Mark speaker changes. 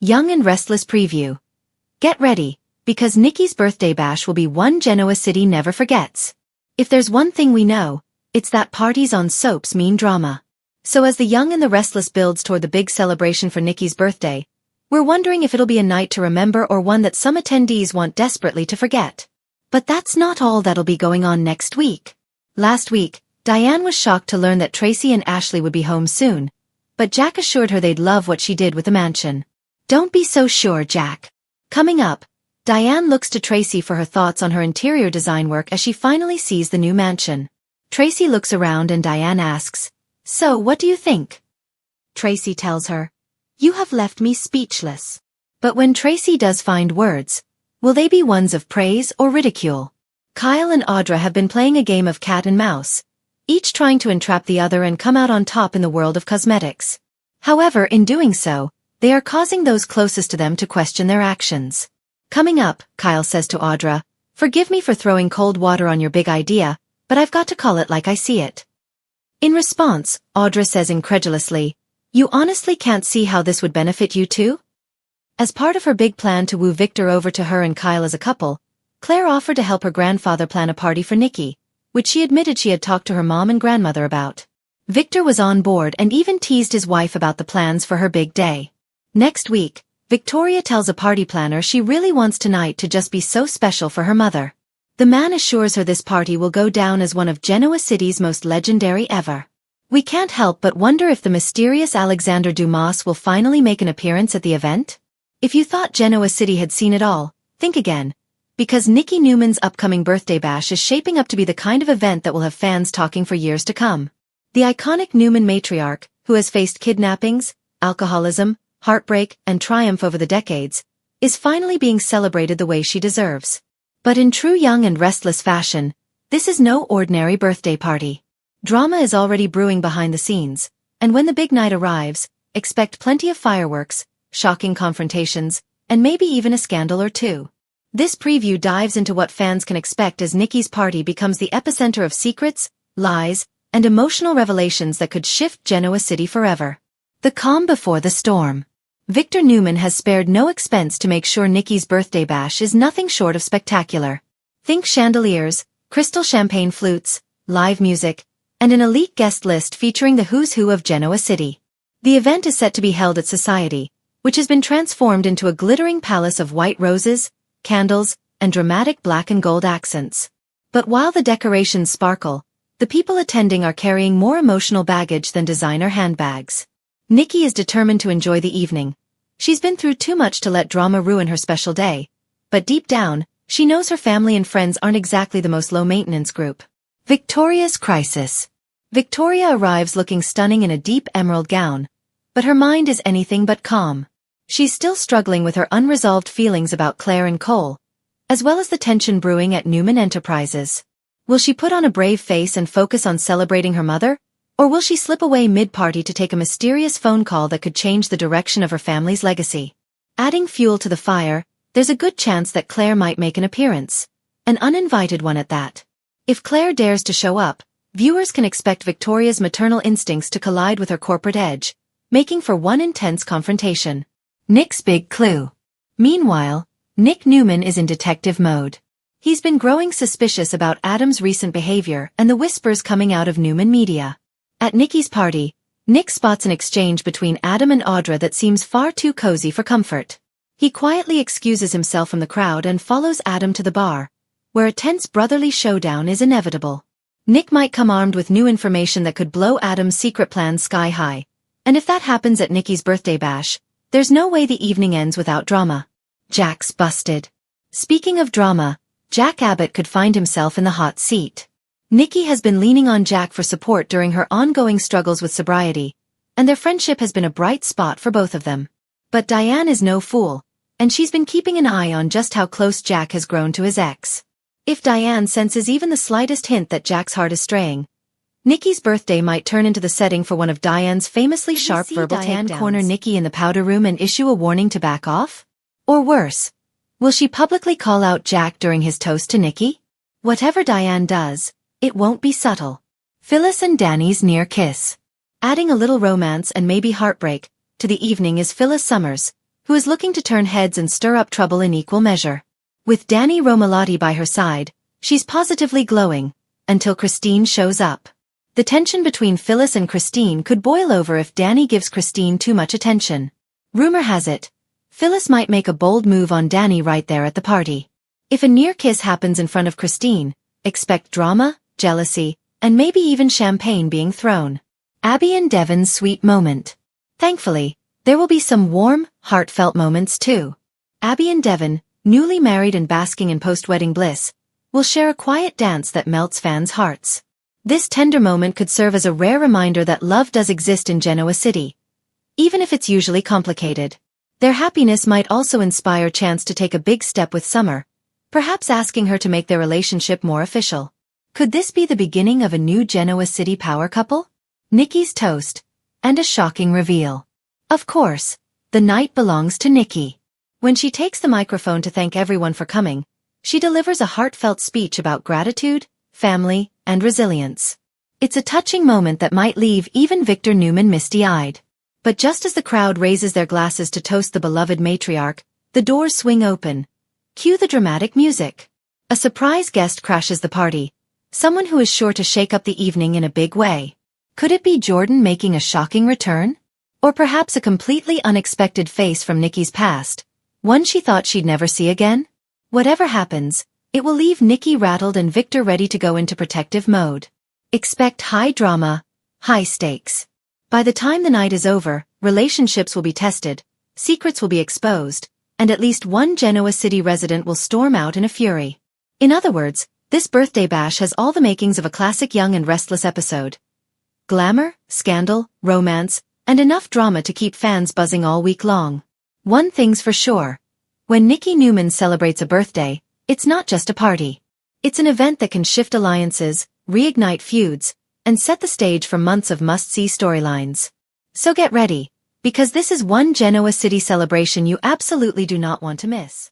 Speaker 1: Young and Restless preview. Get ready, because Nikki's birthday bash will be one Genoa City never forgets. If there's one thing we know, it's that parties on soaps mean drama. So as the Young and the Restless builds toward the big celebration for Nikki's birthday, we're wondering if it'll be a night to remember or one that some attendees want desperately to forget. But that's not all that'll be going on next week. Last week, Diane was shocked to learn that Tracy and Ashley would be home soon, but Jack assured her they'd love what she did with the mansion. Don't be so sure, Jack. Coming up, Diane looks to Tracy for her thoughts on her interior design work as she finally sees the new mansion. Tracy looks around and Diane asks, "So what do you think?" Tracy tells her, "You have left me speechless." But when Tracy does find words, will they be ones of praise or ridicule? Kyle and Audra have been playing a game of cat and mouse, each trying to entrap the other and come out on top in the world of cosmetics. However, in doing so, they are causing those closest to them to question their actions. Coming up, Kyle says to Audra, "Forgive me for throwing cold water on your big idea, but I've got to call it like I see it." In response, Audra says incredulously, "You honestly can't see how this would benefit you too?" As part of her big plan to woo Victor over to her and Kyle as a couple, Claire offered to help her grandfather plan a party for Nikki, which she admitted she had talked to her mom and grandmother about. Victor was on board and even teased his wife about the plans for her big day. Next week, Victoria tells a party planner she really wants tonight to just be so special for her mother. The man assures her this party will go down as one of Genoa City's most legendary ever. We can't help but wonder if the mysterious Alexander Dumas will finally make an appearance at the event? If you thought Genoa City had seen it all, think again, because Nikki Newman's upcoming birthday bash is shaping up to be the kind of event that will have fans talking for years to come. The iconic Newman matriarch, who has faced kidnappings, alcoholism, heartbreak, and triumph over the decades, is finally being celebrated the way she deserves. But in true Young and Restless fashion, this is no ordinary birthday party. Drama is already brewing behind the scenes, and when the big night arrives, expect plenty of fireworks, shocking confrontations, and maybe even a scandal or two. This preview dives into what fans can expect as Nikki's party becomes the epicenter of secrets, lies, and emotional revelations that could shift Genoa City forever. The calm before the storm. Victor Newman has spared no expense to make sure Nikki's birthday bash is nothing short of spectacular. Think chandeliers, crystal champagne flutes, live music, and an elite guest list featuring the who's who of Genoa City. The event is set to be held at Society, which has been transformed into a glittering palace of white roses, candles, and dramatic black and gold accents. But while the decorations sparkle, the people attending are carrying more emotional baggage than designer handbags. Nikki is determined to enjoy the evening. She's been through too much to let drama ruin her special day, but deep down, she knows her family and friends aren't exactly the most low-maintenance group. Victoria's crisis. Victoria arrives looking stunning in a deep emerald gown, but her mind is anything but calm. She's still struggling with her unresolved feelings about Claire and Cole, as well as the tension brewing at Newman Enterprises. Will she put on a brave face and focus on celebrating her mother? Or will she slip away mid-party to take a mysterious phone call that could change the direction of her family's legacy? Adding fuel to the fire, there's a good chance that Claire might make an appearance. An uninvited one at that. If Claire dares to show up, viewers can expect Victoria's maternal instincts to collide with her corporate edge, making for one intense confrontation. Nick's big clue. Meanwhile, Nick Newman is in detective mode. He's been growing suspicious about Adam's recent behavior and the whispers coming out of Newman Media. At Nikki's party, Nick spots an exchange between Adam and Audra that seems far too cozy for comfort. He quietly excuses himself from the crowd and follows Adam to the bar, where a tense brotherly showdown is inevitable. Nick might come armed with new information that could blow Adam's secret plans sky high, and if that happens at Nikki's birthday bash, there's no way the evening ends without drama. Jack's busted. Speaking of drama, Jack Abbott could find himself in the hot seat. Nikki has been leaning on Jack for support during her ongoing struggles with sobriety, and their friendship has been a bright spot for both of them. But Diane is no fool, and she's been keeping an eye on just how close Jack has grown to his ex. If Diane senses even the slightest hint that Jack's heart is straying, Nikki's birthday might turn into the setting for one of Diane's famously sharp verbal takedowns. Diane corner Nikki in the powder room and issue a warning to back off? Or worse, will she publicly call out Jack during his toast to Nikki? Whatever Diane does, it won't be subtle. Phyllis and Danny's near kiss. Adding a little romance and maybe heartbreak to the evening is Phyllis Summers, who is looking to turn heads and stir up trouble in equal measure. With Danny Romalotti by her side, she's positively glowing, until Christine shows up. The tension between Phyllis and Christine could boil over if Danny gives Christine too much attention. Rumor has it, Phyllis might make a bold move on Danny right there at the party. If a near kiss happens in front of Christine, expect drama, jealousy, and maybe even champagne being thrown. Abby and Devon's sweet moment. Thankfully, there will be some warm, heartfelt moments too. Abby and Devon, newly married and basking in post-wedding bliss, will share a quiet dance that melts fans' hearts. This tender moment could serve as a rare reminder that love does exist in Genoa City, even if it's usually complicated. Their happiness might also inspire Chance to take a big step with Summer, perhaps asking her to make their relationship more official. Could this be the beginning of a new Genoa City power couple? Nikki's toast, and a shocking reveal. Of course, the night belongs to Nikki. When she takes the microphone to thank everyone for coming, she delivers a heartfelt speech about gratitude, family, and resilience. It's a touching moment that might leave even Victor Newman misty-eyed. But just as the crowd raises their glasses to toast the beloved matriarch, the doors swing open. Cue the dramatic music. A surprise guest crashes the party, someone who is sure to shake up the evening in a big way. Could it be Jordan making a shocking return? Or perhaps a completely unexpected face from Nikki's past, one she thought she'd never see again? Whatever happens, it will leave Nikki rattled and Victor ready to go into protective mode. Expect high drama, high stakes. By the time the night is over, relationships will be tested, secrets will be exposed, and at least one Genoa City resident will storm out in a fury. In other words, this birthday bash has all the makings of a classic Young and Restless episode. Glamour, scandal, romance, and enough drama to keep fans buzzing all week long. One thing's for sure. When Nikki Newman celebrates a birthday, it's not just a party. It's an event that can shift alliances, reignite feuds, and set the stage for months of must-see storylines. So get ready, because this is one Genoa City celebration you absolutely do not want to miss.